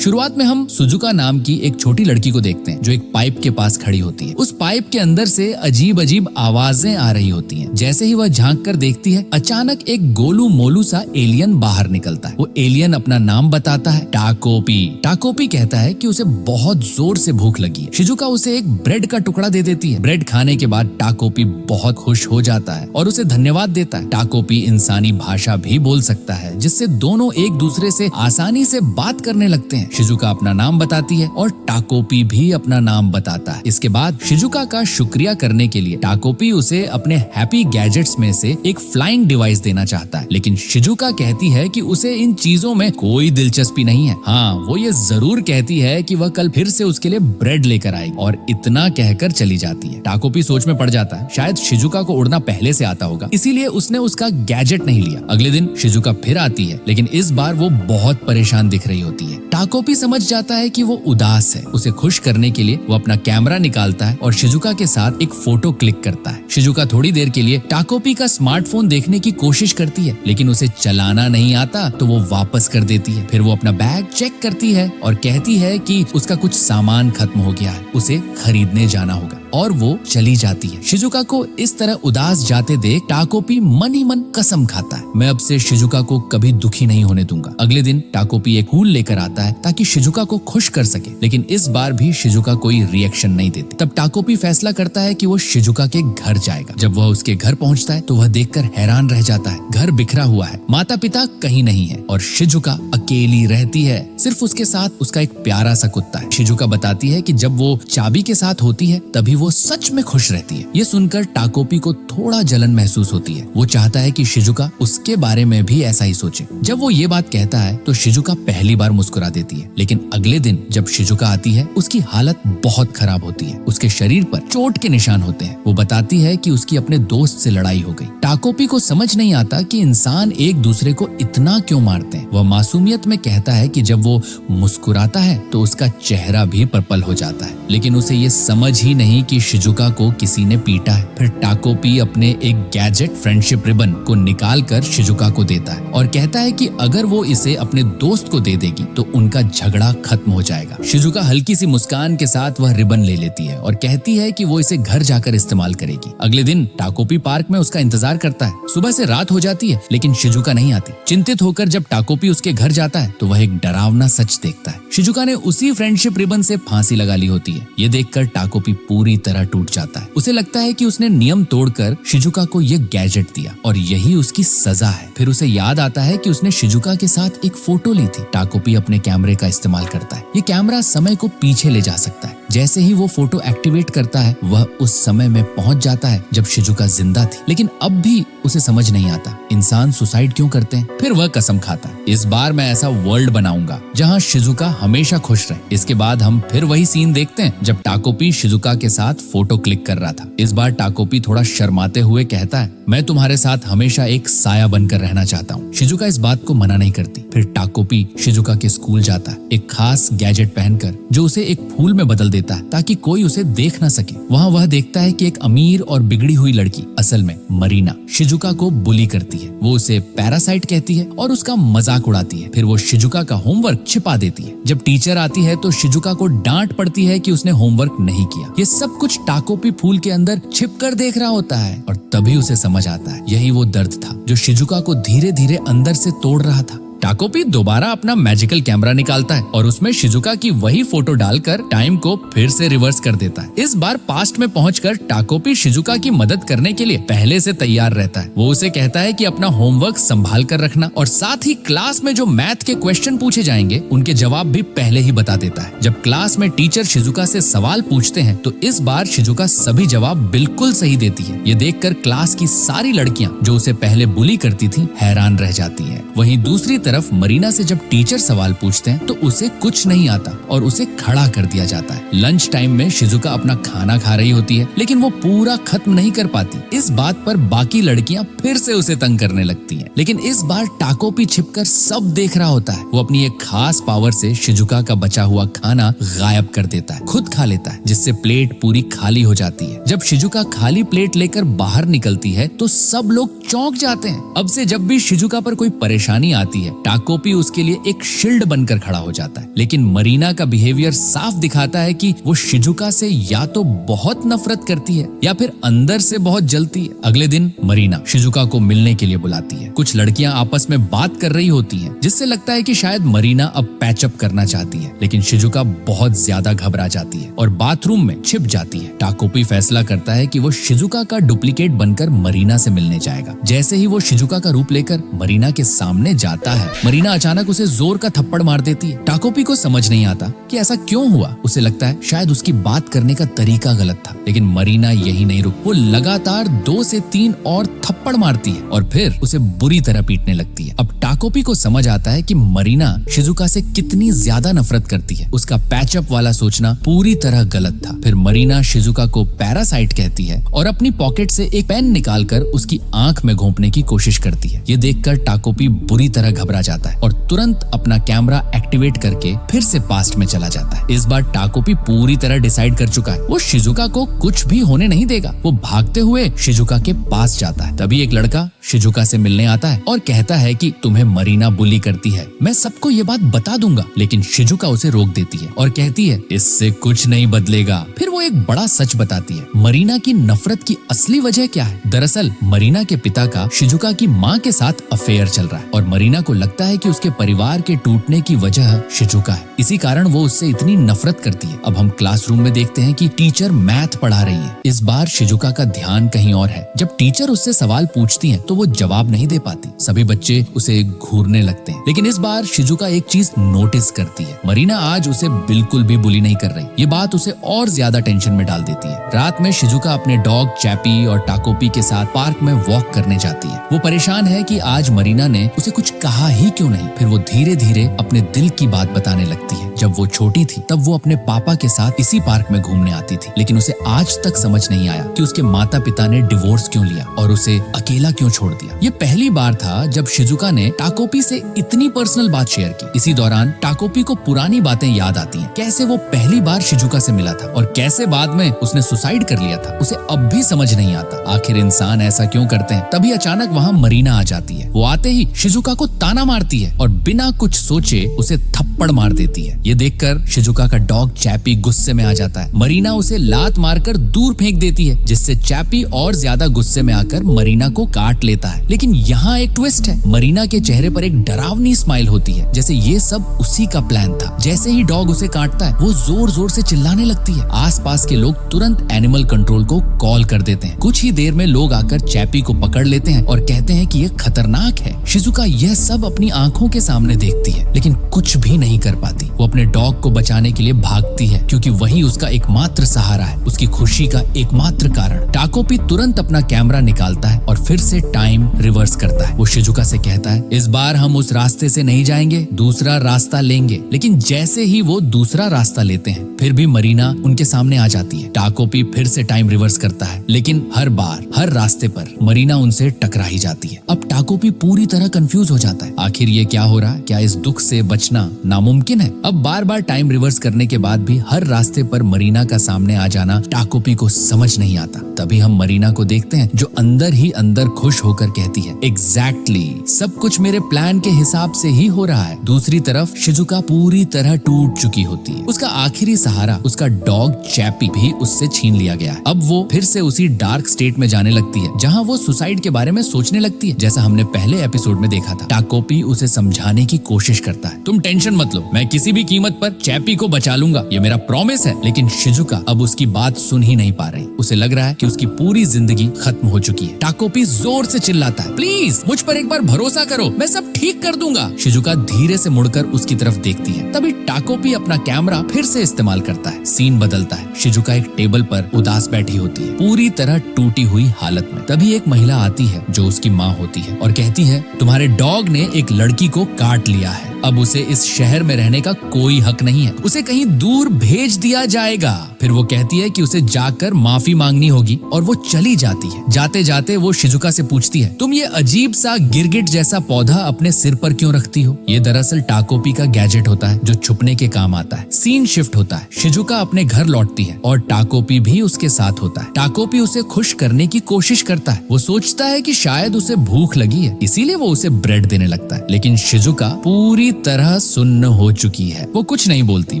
शुरुआत में हम सुजुका नाम की एक छोटी लड़की को देखते हैं जो एक पाइप के पास खड़ी होती है। उस पाइप के अंदर से अजीब अजीब आवाजें आ रही होती हैं। जैसे ही वह झांक कर देखती है, अचानक एक गोलू मोलू सा एलियन बाहर निकलता है। वो एलियन अपना नाम बताता है, टाकोपी। टाकोपी कहता है कि उसे बहुत जोर से भूख लगी है। शिजुका उसे एक ब्रेड का टुकड़ा दे देती है। ब्रेड खाने के बाद टाकोपी बहुत खुश हो जाता है और उसे धन्यवाद देता है। टाकोपी इंसानी भाषा भी बोल सकता है, जिससे दोनों एक दूसरे से आसानी से बात करने लगते हैं। शिजुका अपना नाम बताती है और टाकोपी भी अपना नाम बताता है। इसके बाद शिजुका का शुक्रिया करने के लिए टाकोपी उसे अपने हैप्पी गैजेट्स में से एक फ्लाइंग डिवाइस देना चाहता है, लेकिन शिजुका कहती है कि उसे इन चीजों में कोई दिलचस्पी नहीं है। हाँ, वो ये जरूर कहती है कि वह कल फिर से उसके लिए ब्रेड लेकर आएगी, और इतना कहकर चली जाती है। टाकोपी सोच में पड़ जाता है, शायद शिजुका को उड़ना पहले से आता होगा, इसीलिए उसने उसका गैजेट नहीं लिया। अगले दिन शिजुका फिर आती है, लेकिन इस बार वो बहुत परेशान दिख रही होती है। टाकोपी समझ जाता है कि वो उदास है। उसे खुश करने के लिए वो अपना कैमरा निकालता है और शिजुका के साथ एक फोटो क्लिक करता है। शिजुका थोड़ी देर के लिए टाकोपी का स्मार्टफोन देखने की कोशिश करती है, लेकिन उसे चलाना नहीं आता तो वो वापस कर देती है। फिर वो अपना बैग चेक करती है और कहती है कि उसका कुछ सामान खत्म हो गया है, उसे खरीदने जाना होगा, और वो चली जाती है। शिजुका को इस तरह उदास जाते देख टाकोपी मन ही मन कसम खाता है, मैं अब से शिजुका को कभी दुखी नहीं होने दूंगा। अगले दिन टाकोपी एक फूल लेकर आता है ताकि शिजुका को खुश कर सके, लेकिन इस बार भी शिजुका कोई रिएक्शन नहीं देती। तब टाकोपी फैसला करता है कि वो शिजुका के घर जाएगा। जब वह उसके घर पहुंचता है तो वह देखकर हैरान रह जाता है। घर बिखरा हुआ है, माता पिता कहीं नहीं है और शिजुका अकेली रहती है। सिर्फ उसके साथ उसका एक प्यारा सा कुत्ता है। शिजुका बताती है कि जब वो चाबी के साथ होती है तभी वो सच में खुश रहती है। ये सुनकर टाकोपी को थोड़ा जलन महसूस होती है। वो चाहता है कि शिजुका उसके बारे में भी ऐसा ही सोचे। जब वो ये बात कहता है तो शिजुका पहली बार मुस्कुरा देती है, लेकिन अगले दिन जब शिजुका आती है उसकी हालत बहुत खराब होती है। उसके शरीर पर चोट के निशान होते हैं। वो बताती है कि उसकी अपने दोस्त से लड़ाई हो गई। टाकोपी को समझ नहीं आता कि इंसान एक दूसरे को इतना क्यों मारते हैं। वह मासूमियत में कहता है कि जब वो मुस्कुराता है तो उसका चेहरा भी पर्पल हो जाता है, लेकिन उसे ये समझ ही नहीं कि शिजुका को किसी ने पीटा है। फिर टाकोपी अपने एक गैजेट फ्रेंडशिप रिबन को निकाल कर शिजुका को देता है और कहता है कि अगर वो इसे अपने दोस्त को दे देगी तो उनका झगड़ा खत्म हो जाएगा। शिजुका हल्की सी मुस्कान के साथ वह रिबन ले लेती है और कहती है कि वो इसे घर जाकर इस्तेमाल करेगी। अगले दिन टाकोपी पार्क में उसका इंतजार करता है। सुबह से रात हो जाती है, लेकिन शिजुका नहीं आती। चिंतित होकर जब टाकोपी उसके घर जाता है तो वह एक डरावना सच देखता है। शिजुका ने उसी फ्रेंडशिप रिबन से फांसी लगा ली होती है। ये देखकर टाकोपी पूरी तरह टूट जाता है। उसे लगता है कि उसने नियम तोड़कर शिजुका को ये गैजेट दिया और यही उसकी सजा है। फिर उसे याद आता है कि उसने शिजुका के साथ एक फोटो ली थी। टाकोपी अपने कैमरे का इस्तेमाल करता है। ये कैमरा समय को पीछे ले जा सकता है। जैसे ही वो फोटो एक्टिवेट करता है वह उस समय में पहुंच जाता है जब शिजुका जिंदा थी, लेकिन अब भी उसे समझ नहीं आता इंसान सुसाइड क्यों करते हैं। फिर वह कसम खाता है, इस बार मैं ऐसा वर्ल्ड बनाऊंगा जहां शिजुका हमेशा खुश रहे। इसके बाद हम फिर वही सीन देखते हैं जब टाकोपी शिजुका के साथ फोटो क्लिक कर रहा था। इस बार टाकोपी थोड़ा शर्माते हुए कहता है, मैं तुम्हारे साथ हमेशा एक साया बनकर रहना चाहता हूँ। शिजुका इस बात को मना नहीं करती। फिर टाकोपी शिजुका के स्कूल जाता है, एक खास गैजेट पहनकर जो उसे एक फूल में बदल देता है ताकि कोई उसे देख न सके। वहाँ वह देखता है कि एक अमीर और बिगड़ी हुई लड़की, असल में मरीना, शिजुका को बुली करती है। वो उसे पैरासाइट कहती है और उसका मजाक उड़ाती है। फिर वो शिजुका का होमवर्क छिपा देती है। जब टीचर आती है तो शिजुका को डांट पड़ती है कि उसने होमवर्क नहीं किया। ये सब कुछ टाकोपी फूल के अंदर छिपकर देख रहा होता है और तभी उसे समझ आता है यही वो दर्द था जो शिजुका को धीरे धीरे अंदर से तोड़ रहा था। टाकोपी दोबारा अपना मैजिकल कैमरा निकालता है और उसमें शिजुका की वही फोटो डालकर टाइम को फिर से रिवर्स कर देता है। इस बार पास्ट में पहुंचकर टाकोपी शिजुका की मदद करने के लिए पहले से तैयार रहता है। वो उसे कहता है कि अपना होमवर्क संभाल कर रखना और साथ ही क्लास में जो मैथ के क्वेश्चन पूछे जाएंगे उनके जवाब भी पहले ही बता देता है। जब क्लास में टीचर शिजुका से सवाल पूछते हैं तो इस बार शिजुका सभी जवाब बिल्कुल सही देती है। ये देखकर क्लास की सारी लड़कियां जो उसे पहले बुली करती थी हैरान रह जाती है। वहीं दूसरी तरफ मरीना से जब टीचर सवाल पूछते हैं तो उसे कुछ नहीं आता और उसे खड़ा कर दिया जाता है। लंच टाइम में शिजुका अपना खाना खा रही होती है, लेकिन वो पूरा खत्म नहीं कर पाती। इस बात पर बाकी लड़कियां फिर से उसे तंग करने लगती हैं, लेकिन इस बार टाकोपी छिपकर सब देख रहा होता है। वो अपनी एक खास पावर से शिजुका का बचा हुआ खाना गायब कर देता है, खुद खा लेता है, जिससे प्लेट पूरी खाली हो जाती है। जब शिजुका खाली प्लेट लेकर बाहर निकलती है तो सब लोग चौंक जाते हैं। अब से जब भी शिजुका पर कोई परेशानी आती है टाकोपी उसके लिए एक शील्ड बनकर खड़ा हो जाता है। लेकिन मरीना का बिहेवियर साफ दिखाता है कि वो शिजुका से या तो बहुत नफरत करती है या फिर अंदर से बहुत जलती है। अगले दिन मरीना शिजुका को मिलने के लिए बुलाती है। कुछ लड़कियां आपस में बात कर रही होती हैं, जिससे लगता है कि शायद मरीना अब पैचअप करना चाहती है। लेकिन शिजुका बहुत ज्यादा घबरा जाती है और बाथरूम में छिप जाती है। टाकोपी फैसला करता है कि वो शिजुका का डुप्लीकेट बनकर मरीना से मिलने जाएगा। जैसे ही वो शिजुका का रूप लेकर मरीना के सामने जाता है, मरीना अचानक उसे जोर का थप्पड़ मार देती है। टाकोपी को समझ नहीं आता कि ऐसा क्यों हुआ। उसे लगता है शायद उसकी बात करने का तरीका गलत था। लेकिन मरीना यही नहीं रुक, वो लगातार 2 से 3 और थप्पड़ मारती है और फिर उसे बुरी तरह पीटने लगती है। अब टाकोपी को समझ आता है कि मरीना शिजुका से कितनी ज्यादा नफरत करती है। उसका पैचअप वाला सोचना पूरी तरह गलत था। फिर मरीना शिजुका को पैरासाइट कहती है और अपनी पॉकेट से एक पेन निकालकर उसकी आंख में घोंपने की कोशिश करती है। ये देखकर टाकोपी बुरी तरह घबरा जाता है और तुरंत अपना कैमरा एक्टिवेट करके फिर से पास्ट में चला जाता है। इस बार टाकोपी पूरी तरह डिसाइड कर चुका है, वो शिजुका को कुछ भी होने नहीं देगा। वो भागते हुए शिजुका के पास जाता है। तभी एक लड़का शिजुका से मिलने आता है और कहता है कि तुम्हें मरीना बुली करती है, मैं सबको ये बात बता दूंगा। लेकिन शिजुका उसे रोक देती है और कहती है इससे कुछ नहीं बदलेगा। फिर वो एक बड़ा सच बताती है, मरीना की नफरत की असली वजह क्या है। दरअसल मरीना के पिता का शिजुका की माँ के साथ अफेयर चल रहा है और मरीना को लगता है कि उसके परिवार के टूटने की वजह शिजुका है। इसी कारण वो उससे इतनी नफरत करती है। अब हम क्लासरूम में देखते हैं कि टीचर मैथ पढ़ा रही है। इस बार शिजुका का ध्यान कहीं और है। जब टीचर उससे सवाल पूछती है तो वो जवाब नहीं दे पाती। सभी बच्चे उसे घूरने लगते हैं। लेकिन इस बार शिजुका एक चीज नोटिस करती है, मरीना आज उसे बिल्कुल भी बुली नहीं कर रही। ये बात उसे और ज्यादा टेंशन में डाल देती है। रात में शिजुका अपने डॉग चैपी और टाकोपी के साथ पार्क में वॉक करने जाती है। वो परेशान है कि आज मरीना ने उसे कुछ कहा ही क्यों नहीं। फिर वो धीरे धीरे अपने दिल की बात बताने लगती है। जब वो छोटी थी तब वो अपने पापा के साथ इसी पार्क में घूमने आती थी, लेकिन उसे आज तक समझ नहीं आया कि उसके माता पिता ने डिवोर्स क्यों लिया और उसे अकेला क्यों छोड़ दिया। ये पहली बार था जब शिजुका ने टाकोपी से इतनी पर्सनल बात शेयर की। इसी दौरान टाकोपी को पुरानी बातें याद आती हैं, कैसे वो पहली बार शिजुका से मिला था और कैसे बाद में उसने सुसाइड कर लिया था। उसे अब भी समझ नहीं आता आखिर इंसान ऐसा क्यों करते हैं। तभी अचानक वहाँ मरीना आ जाती है। वो आते ही शिजुका को ताना मारती है और बिना कुछ सोचे उसे थप्पड़ मार देती है। ये देखकर शिजुका का डॉग चैपी गुस्से में आ जाता है। मरीना उसे लात मारकर दूर फेंक देती है, जिससे चैपी और ज्यादा गुस्से में आकर मरीना को काट लेता है। लेकिन यहाँ एक ट्विस्ट है, मरीना के चेहरे पर एक डरावनी स्माइल होती है, जैसे ये सब उसी का प्लान था। जैसे ही डॉग उसे काटता है वो जोर जोर से चिल्लाने लगती है। आसपास के लोग तुरंत एनिमल कंट्रोल को कॉल कर देते हैं। कुछ ही देर में लोग आकर चैपी को पकड़ लेते हैं और कहते हैं कि ये खतरनाक है। शिजुका यह सब अपनी आंखों के सामने देखती है, लेकिन कुछ भी नहीं कर पाती। वो अपने डॉग को बचाने के लिए भागती है, क्योंकि वही उसका एकमात्र सहारा है, उसकी खुशी का एकमात्र कारण। टाकोपी तुरंत अपना कैमरा निकालता है और फिर से टाइम रिवर्स करता है। वो शिजुका से कहता है, इस बार हम उस रास्ते से नहीं जाएंगे, दूसरा रास्ता लेंगे। लेकिन जैसे ही वो दूसरा रास्ता लेते हैं, फिर भी मरीना उनके सामने आ जाती है। टाकोपी फिर से टाइम रिवर्स करता है, लेकिन हर बार हर रास्ते पर मरीना उनसे टकरा ही जाती है। अब टाकोपी पूरी तरह कंफ्यूज हो जाता है, आखिर ये क्या हो रहा है? क्या इस दुख से बचना नामुमकिन है? अब बार बार टाइम रिवर्स करने के बाद भी हर रास्ते पर मरीना का सामने आ जाना टाकोपी को समझ नहीं आता। तभी हम मरीना को देखते हैं, जो अंदर ही अंदर खुश होकर कहती है, एग्जैक्टली, सब कुछ मेरे प्लान के हिसाब से ही हो रहा है। दूसरी तरफ शिजुका पूरी तरह टूट चुकी होती है। उसका आखिरी सहारा, उसका डॉग चैपी, भी उससे छीन लिया गया है। अब वो फिर से उसी डार्क स्टेट में जाने लगती है, जहाँ वो सुसाइड के बारे में सोचने लगती है, जैसा हमने पहले एपिसोड में देखा था। टाकोपी उसे समझाने की कोशिश करता है, तुम टेंशन मत लो, मैं किसी भी कीमत पर चैपी को बचा लूंगा, ये मेरा प्रॉमिस है। लेकिन शिजुका अब उसकी बात सुन ही नहीं पा रही। उसे लग रहा है कि उसकी पूरी जिंदगी खत्म हो चुकी है। टाकोपी जोर से चिल्लाता है, प्लीज मुझ पर एक बार भरोसा करो, मैं सब ठीक कर दूंगा। शिजुका धीरे से मुड़कर उसकी तरफ देखती है। तभी टाकोपी अपना कैमरा फिर से इस्तेमाल करता है। सीन बदलता है। शिजुका एक टेबल पर उदास बैठी होती है, पूरी तरह टूटी हुई हालत में। तभी एक महिला आती है जो उसकी माँ होती है और कहती है, तुम्हारे डॉग ने एक लड़की को काट लिया है। अब उसे इस शहर में रहने का कोई हक नहीं है, उसे कहीं दूर भेज दिया जाएगा। फिर वो कहती है कि उसे जाकर माफी मांगनी होगी और वो चली जाती है। जाते जाते वो शिजुका से पूछती है, तुम ये अजीब सा गिरगिट जैसा पौधा अपने सिर पर क्यों रखती हो? ये दरअसल टाकोपी का गैजेट होता है जो छुपने के काम आता है। सीन शिफ्ट होता है, शिजुका अपने घर लौटती है और टाकोपी भी उसके साथ होता है। टाकोपी उसे खुश करने की कोशिश करता है। वो सोचता है कि शायद उसे भूख लगी है, इसीलिए वो उसे ब्रेड देने लगता है। लेकिन शिजुका पूरी तरह सुन्न हो चुकी है। वो कुछ नहीं बोलती,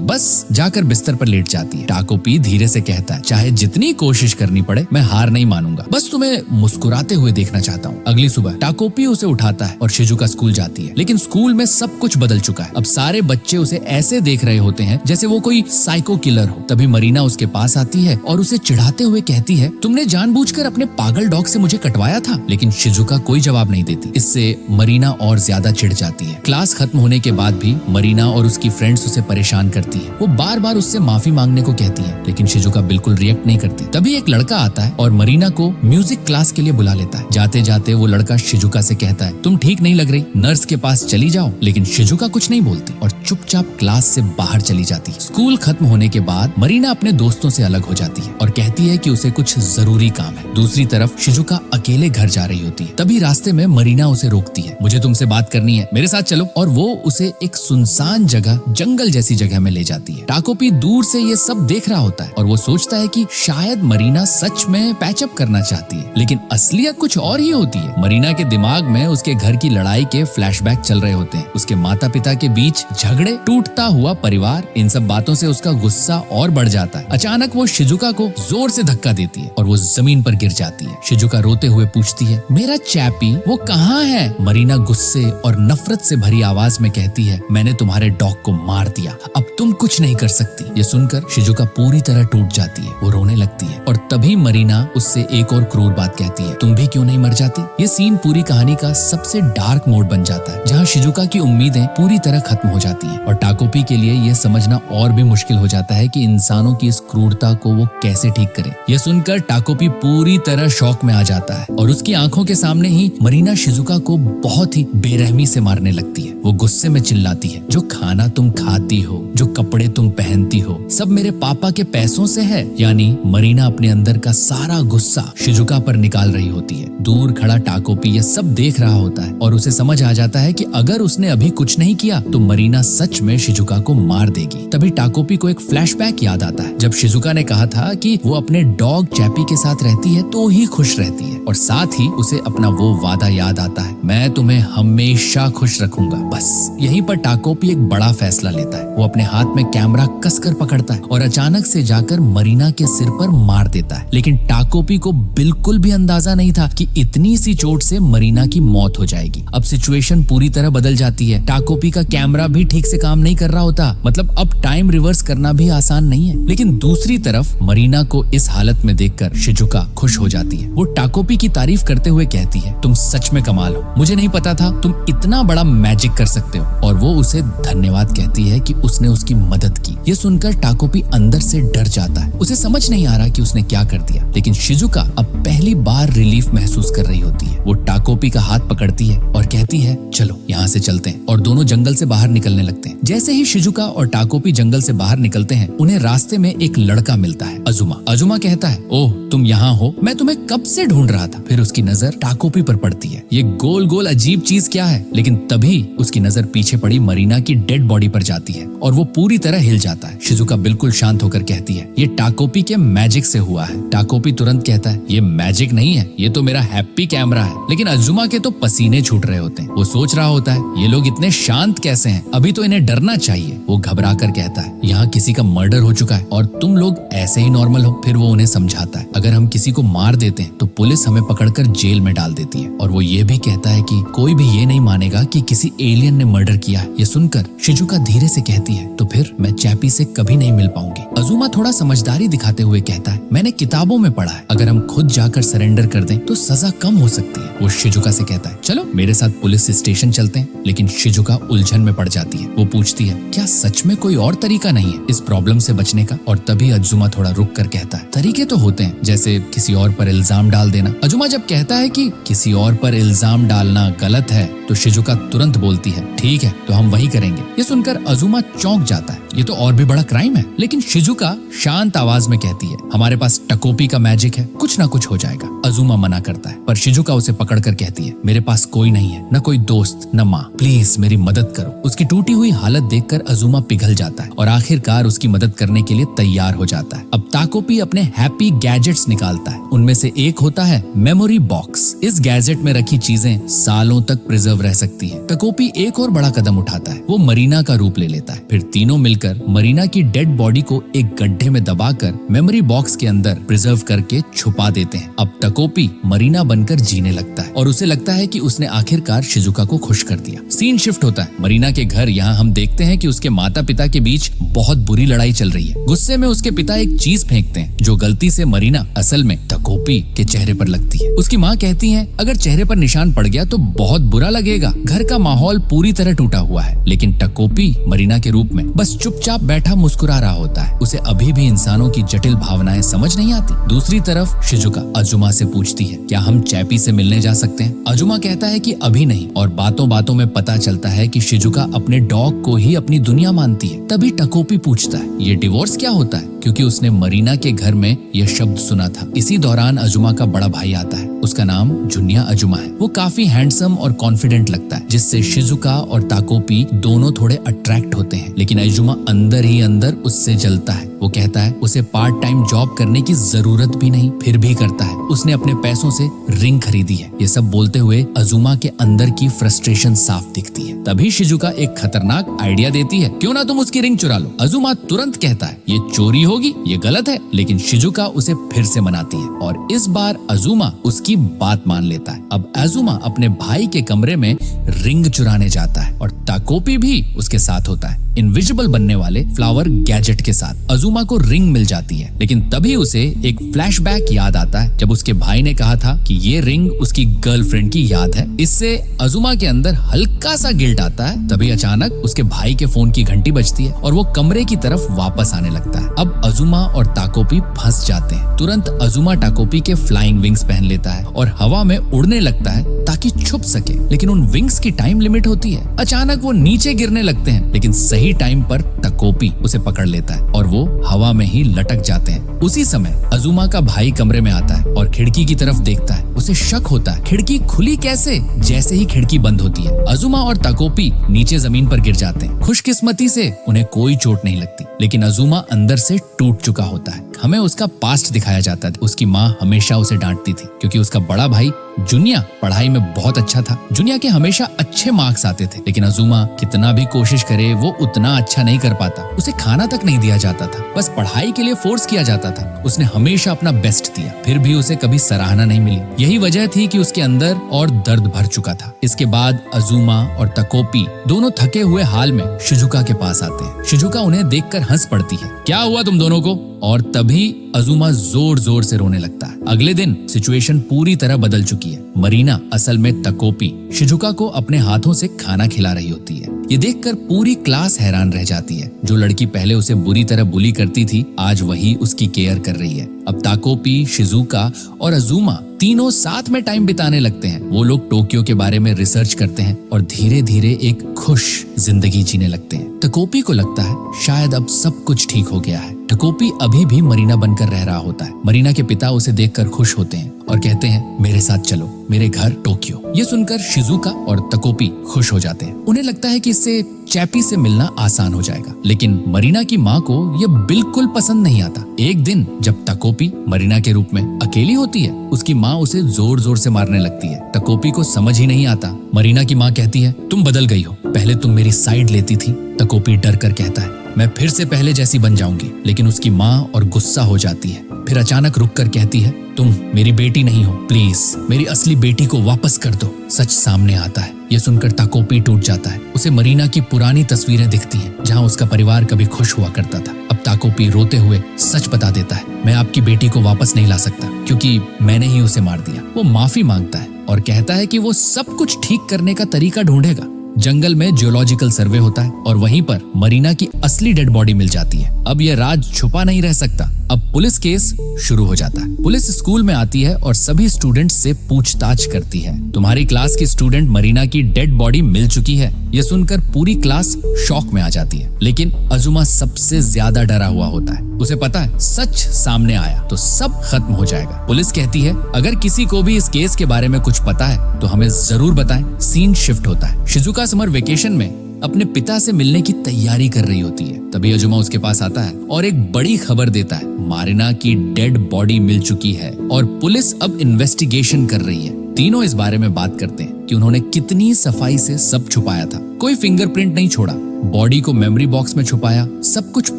बस जाकर बिस्तर पर लेट जाती है। टाकोपी धीरे से कहता है, चाहे जितनी कोशिश करनी पड़े मैं हार नहीं मानूंगा, बस तुम्हें मुस्कुराते हुए देखना चाहता हूँ। अगली सुबह टाकोपी उसे उठाता है और शिजुका स्कूल जाती है। लेकिन स्कूल में सब कुछ बदल चुका है। अब सारे बच्चे उसे ऐसे देख रहे होते हैं जैसे वो कोई साइको किलर हो। तभी मरीना उसके पास आती है और उसे चिढ़ाते हुए कहती है, तुमने जानबूझकर अपने पागल डॉग से मुझे कटवाया था। लेकिन शिजुका कोई जवाब नहीं देती। इससे मरीना और ज्यादा चिढ़ जाती है। क्लास खत्म होने के बाद भी मरीना और उसकी फ्रेंड्स उसे परेशान करती है। वो बार बार उससे माफी मांगने को कहती है, लेकिन शिजुका बिल्कुल रिएक्ट नहीं करती। तभी एक लड़का आता है और मरीना को म्यूजिक क्लास के लिए बुला लेता है। जाते जाते वो लड़का शिजुका से कहता है, तुम ठीक नहीं लग रही, नर्स के पास चली जाओ। लेकिन शिजुका कुछ नहीं बोलती और चुपचाप क्लास से बाहर चली जाती है। स्कूल खत्म होने के बाद मरीना अपने दोस्तों से अलग हो जाती है और कहती है कि उसे कुछ जरूरी काम है। दूसरी तरफ शिजुका अकेले घर जा रही होती है। तभी रास्ते में मरीना उसे रोकती है, मुझे तुमसे बात करनी है, मेरे साथ चलो। और वो उसे एक सुनसान जगह, जंगल जैसी जगह में ले जाती है। टाकोपी दूर से ये सब देख रहा होता है और वो सोचता है कि शायद मरीना सच में पैचअप करना चाहती है, लेकिन असलियत कुछ और ही होती है। मरीना के दिमाग में उसके घर की लड़ाई के फ्लैशबैक चल रहे होते हैं। उसके माता पिता के बीच झगड़े, टूटता हुआ परिवार, इन सब बातों से उसका गुस्सा और बढ़ जाता है। अचानक वो शिजुका को जोर से धक्का देती है और वो जमीन पर गिर जाती है। शिजुका रोते हुए पूछती है, मेरा चैपी वो कहाँ है? मरीना गुस्से और नफरत से भरी आवाज में कहती है, मैंने तुम्हारे डॉग को मार दिया, अब तुम कुछ नहीं कर सकती। ये सुनकर शिजुका पूरी तरह टूट जाती है। वो रोने लगती है और तभी मरीना उससे एक और क्रूर बात कहती है, तुम भी क्यों नहीं मर जाती? ये सीन पूरी कहानी का सबसे डार्क मोड बन जाता है, जहाँ शिजुका की उम्मीदें पूरी तरह खत्म हो जाती हैं और टाकोपी के लिए यह समझना और भी मुश्किल हो जाता है कि इंसानों की इस क्रूरता को वो कैसे ठीक करे। यह सुनकर टाकोपी पूरी तरह शॉक में आ जाता है और उसकी आंखों के सामने ही मरीना शिजुका को बहुत ही बेरहमी से मारने लगती है। वो गुस्से में चिल्लाती है, जो खाना तुम खाती हो, जो कपड़े तुम पहनती हो, सब मेरे पापा के पैसों से है। यानी मरीना अपने अंदर का सारा गुस्सा शिजुका पर निकाल रही होती है। दूर खड़ा टाकोपी ये सब देख रहा होता है और उसे समझ आ जाता है कि अगर उसने अभी कुछ नहीं किया तो मरीना सच में शिजुका को मार देगी। तभी टाकोपी को एक फ्लैशबैक याद आता है, जब शिजुका ने कहा था कि वो अपने डॉग चैपी के साथ रहती है तो ही खुश रहती है, और साथ ही उसे अपना वो वादा याद आता है, मैं तुम्हें हमेशा खुश रखूंगा। बस यहीं पर टाकोपी एक बड़ा फैसला लेता है। वो अपने हाथ में कैमरा कसकर पकड़ता है और अचानक से जाकर मरीना के सिर पर मार देता है। लेकिन टाकोपी को बिल्कुल भी अंदाजा नहीं था कि इतनी सी चोट से मरीना की मौत हो जाएगी। अब सिचुएशन पूरी तरह बदल जाती है। टाकोपी का कैमरा भी ठीक से काम नहीं कर रहा होता, मतलब अब टाइम रिवर्स करना भी आसान नहीं है। लेकिन दूसरी तरफ मरीना को इस हालत में देखकर शिजुका खुश हो जाती है। वो टाकोपी की तारीफ करते हुए कहती है, तुम सच में कमाल हो, मुझे नहीं पता था तुम इतना बड़ा मैजिक कर सकते हो। और वो उसे धन्यवाद कहती है कि उसने उसकी मदद की। ये सुनकर टाकोपी अंदर से डर जाता है। उसे समझ नहीं आ रहा कि उसने क्या कर दिया। लेकिन शिजुका अब पहली बार रिलीफ महसूस कर रही होती है। वो टाकोपी का हाथ पकड़ती है और कहती है, चलो यहाँ से चलते हैं, और दोनों जंगल से बाहर निकलने लगते हैं। जैसे ही शिजुका और टाकोपी जंगल से बाहर निकलते हैं, उन्हें रास्ते में एक लड़का मिलता है, अजुमा। अजुमा कहता है, ओह तुम यहाँ हो, मैं तुम्हें कब से ढूंढ रहा था। फिर उसकी नजर टाकोपी पर पड़ती है। ये गोल गोल अजीब चीज क्या है? लेकिन तभी उसकी नजर पीछे पड़ी मरीना की डेड बॉडी पर जाती है और वो पूरी तरह हिल जाता है। शिजुका बिल्कुल शांत होकर कहती है, ये टाकोपी के मैजिक से हुआ है। टाकोपी तुरंत कहता है, ये मैजिक नहीं है, ये तो मेरा हैप्पी कैमरा है। लेकिन अजुमा के तो पसीने छूट रहे होते हैं। वो सोच रहा होता है, ये लोग इतने शांत कैसे हैं, अभी तो इन्हें डरना चाहिए। वो घबरा कर कहता है, यहाँ किसी का मर्डर हो चुका है और तुम लोग ऐसे ही नॉर्मल हो। फिर वो उन्हें समझाता है, अगर हम किसी को मार देते हैं तो पुलिस हमें पकड़कर जेल में डाल देती है। और वो ये भी कहता है कि कोई भी ये नहीं मानेगा कि किसी एलियन ने मर्डर किया है। ये सुनकर शिजुका धीरे से कहती है, तो फिर मैं चैपी से कभी नहीं मिल पाऊंगी। अजुमा थोड़ा समझदारी दिखाते हुए कहता है, मैंने किताबों में पढ़ा है, अगर हम खुद जाकर सरेंडर कर दें तो सजा कम हो सकती है। वो शिजुका से कहता है, चलो मेरे साथ पुलिस स्टेशन चलते हैं। लेकिन शिजुका उलझन में पड़ जाती है। वो पूछती है, क्या सच में कोई और तरीका नहीं है इस प्रॉब्लम से बचने का? और तभी अजुमा थोड़ा रुक कर कहता है, तरीके तो होते हैं, जैसे किसी और पर इल्जाम डाल देना। अजुमा जब कहता है कि किसी और पर इल्जाम डालना गलत है तो शिजुका तुरंत बोलती है, ठीक ठीक है तो हम वही करेंगे। ये सुनकर अजुमा चौंक जाता है, ये तो और भी बड़ा क्राइम है। लेकिन शिजुका शांत आवाज में कहती है, हमारे पास टकोपी का मैजिक है, कुछ ना कुछ हो जाएगा। अजुमा मना करता है, पर शिजुका उसे पकड़कर कहती है, मेरे पास कोई नहीं है, न कोई दोस्त न माँ, प्लीज मेरी मदद करो। उसकी टूटी हुई हालत देखकर अजुमा पिघल जाता है और आखिरकार उसकी मदद करने के लिए तैयार हो जाता है। अब ताकोपी अपने हैप्पी गैजेट्स निकालता है, उनमें से एक होता है मेमोरी बॉक्स। इस गैजेट में रखी चीजें सालों तक प्रिजर्व रह सकती हैं। ताकोपी एक और बड़ा कदम उठाता है, वो मरीना का रूप ले लेता है। फिर तीनों मिलकर मरीना की डेड बॉडी को एक गड्ढे में दबाकर मेमोरी बॉक्स के अंदर प्रिजर्व करके छुपा देते हैं। अब ताकोपी मरीना बनकर जीने लगता है और उसे लगता है कि उसने आखिरकार शिजुका को खुश कर दिया। सीन शिफ्ट होता है मरीना के घर। यहाँ हम देखते हैं कि उसके माता पिता के बीच बहुत बुरी लड़ाई चल रही है। गुस्से में उसके पिता एक चीज फेंकते हैं जो गलती से मरीना असल में ताकोपी के चेहरे पर लगती है। उसकी माँ कहती है, अगर चेहरे पर निशान पड़ गया तो बहुत बुरा लगेगा। घर का माहौल पूरी तरह टूटा हुआ है, लेकिन ताकोपी मरीना के रूप में बस चुपचाप बैठा मुस्कुरा रहा होता है। उसे अभी भी इंसानों की जटिल भावनाएं समझ नहीं आती। दूसरी तरफ शिजुका अजुमा से पूछती है, क्या हम चैपी से मिलने जा सकते हैं? अजुमा कहता है कि अभी नहीं, और बातों बातों में पता चलता है कि शिजुका अपने डॉग को ही अपनी दुनिया मानती है। तभी ताकोपी पूछता है, ये डिवोर्स क्या होता है? क्योंकि उसने मरीना के घर में यह शब्द सुना था। इसी दौरान अजुमा का बड़ा भाई आता है, उसका नाम जुन्या अजुमा है। वो काफी हैंडसम और कॉन्फिडेंट लगता है, जिससे शिजुका और ताकोपी दोनों थोड़े अट्रैक्ट होते हैं। लेकिन अजुमा अंदर ही अंदर उससे जलता है। वो कहता है उसे पार्ट टाइम जॉब करने की जरूरत भी नहीं, फिर भी करता है। उसने अपने पैसों से रिंग खरीदी है। ये सब बोलते हुए अजुमा के अंदर की फ्रस्ट्रेशन साफ दिखती है। तभी शिजुका एक खतरनाक आइडिया देती है, क्यों ना तुम उसकी रिंग चुरा लो। अजुमा तुरंत कहता है, ये चोरी होगी, ये गलत है। लेकिन शिजुका उसे फिर से मनाती है और इस बार अजुमा उसकी बात मान लेता है। अब अजुमा अपने भाई के कमरे में रिंग चुराने जाता है और ताकोपी भी उसके साथ होता है, इनविजिबल बनने वाले फ्लावर गैजेट के साथ। अजुमा को रिंग मिल जाती है, लेकिन तभी उसे एक फ्लैशबैक याद आता है, जब उसके भाई ने कहा था कि ये रिंग उसकी गर्लफ्रेंड की याद है। इससे अजुमा के अंदर हल्का सा गिल्ट आता है। तभी अचानक उसके भाई के फोन की घंटी बजती है और वो कमरे की तरफ वापस आने लगता है। अब अजुमा और ताकोपी फंस जाते हैं। तुरंत अजुमा ताकोपी के फ्लाइंग विंग्स पहन लेता है और हवा में उड़ने लगता है ताकि छुप सके, लेकिन उन विंग्स की टाइम लिमिट होती है। अचानक वो नीचे गिरने लगते हैं, लेकिन सही टाइम पर ताकोपी उसे पकड़ लेता है और वो हवा में ही लटक जाते हैं। उसी समय अजुमा का भाई कमरे में आता है और खिड़की की तरफ देखता है। उसे शक होता है, खिड़की खुली कैसे? जैसे ही खिड़की बंद होती है, अजुमा और ताकोपी नीचे जमीन पर गिर जाते हैं। खुशकिस्मती से उन्हें कोई चोट नहीं लगती, लेकिन अजुमा अंदर से टूट चुका होता है। हमें उसका पास्ट दिखाया जाता है। उसकी माँ हमेशा उसे डांटती थी क्योंकि उसका बड़ा भाई जुनिया पढ़ाई में बहुत अच्छा था। जुनिया के हमेशा अच्छे मार्क्स आते थे, लेकिन अजुमा कितना भी कोशिश करे वो उतना अच्छा नहीं कर पाता। उसे खाना तक नहीं दिया जाता था, बस पढ़ाई के लिए फोर्स किया जाता था। उसने हमेशा अपना बेस्ट दिया, फिर भी उसे कभी सराहना नहीं मिली। यही वजह थी कि उसके अंदर और दर्द भर चुका था। इसके बाद अजुमा और ताकोपी दोनों थके हुए हाल में शिजुका के पास आते हैं। शिजुका उन्हें देखकर हंस पड़ती है, क्या हुआ तुम दोनों को? और तभी अजुमा जोर जोर से रोने लगता है। अगले दिन सिचुएशन पूरी तरह बदल चुकी है। मरीना असल में ताकोपी शिजुका को अपने हाथों से खाना खिला रही होती है। ये देखकर पूरी क्लास हैरान रह जाती है। जो लड़की पहले उसे बुरी तरह बुली करती थी, आज वही उसकी केयर कर रही है। अब ताकोपी, शिजुका और अजुमा तीनों साथ में टाइम बिताने लगते हैं। वो लोग टोक्यो के बारे में रिसर्च करते हैं और धीरे धीरे एक खुश जिंदगी जीने लगते हैं। ताकोपी को लगता है शायद अब सब कुछ ठीक हो गया है। ताकोपी अभी भी मरीना बनकर रह रहा होता है। मरीना के पिता उसे देखकर खुश होते हैं और कहते हैं, मेरे साथ चलो, मेरे घर टोक्यो। ये सुनकर शिजुका और ताकोपी खुश हो जाते हैं। उन्हें लगता है कि इससे चैपी से मिलना आसान हो जाएगा, लेकिन मरीना की माँ को यह बिल्कुल पसंद नहीं आता। एक दिन जब ताकोपी मरीना के रूप में अकेली होती है, उसकी माँ उसे जोर जोर से मारने लगती है। ताकोपी को समझ ही नहीं आता। मरीना की माँ कहती है, तुम बदल गई हो, पहले तुम मेरी साइड लेती थी। ताकोपी डर कर कहता है, मैं फिर से पहले जैसी बन जाऊंगी। लेकिन उसकी माँ और गुस्सा हो जाती है। फिर अचानक रुक कर कहती है, तुम मेरी बेटी नहीं हो, प्लीज मेरी असली बेटी को वापस कर दो। सच सामने आता है। ये सुनकर ताकोपी टूट जाता है। उसे मरीना की पुरानी तस्वीरें दिखती हैं, जहाँ उसका परिवार कभी खुश हुआ करता था। अब ताकोपी रोते हुए सच बता देता है, मैं आपकी बेटी को वापस नहीं ला सकता क्योंकि मैंने ही उसे मार दिया। वो माफी मांगता है और कहता है कि वो सब कुछ ठीक करने का तरीका ढूंढेगा। जंगल में जियोलॉजिकल सर्वे होता है और वहीं पर मरीना की असली डेड बॉडी मिल जाती है। अब यह राज छुपा नहीं रह सकता। अब पुलिस केस शुरू हो जाता है। पुलिस स्कूल में आती है और सभी स्टूडेंट्स से पूछताछ करती है। तुम्हारी क्लास की स्टूडेंट मरीना की डेड बॉडी मिल चुकी है। यह सुनकर पूरी क्लास शॉक में आ जाती है, लेकिन अजुमा सबसे ज्यादा डरा हुआ होता है। उसे पता है सच सामने आया तो सब खत्म हो जाएगा। पुलिस कहती है अगर किसी को भी इस केस के बारे में कुछ पता है तो हमें जरूर बताएं। सीन शिफ्ट होता है। शिजुका समर वेकेशन में अपने पिता से मिलने की तैयारी कर रही होती है। तभी अजुमा उसके पास आता है और एक बड़ी खबर देता है, मरीना की डेड बॉडी मिल चुकी है और पुलिस अब इन्वेस्टिगेशन कर रही है। तीनों इस बारे में बात करते हैं कि उन्होंने कितनी सफाई से सब छुपाया था। कोई फिंगरप्रिंट नहीं छोड़ा, बॉडी को मेमोरी बॉक्स में छुपाया। सब कुछ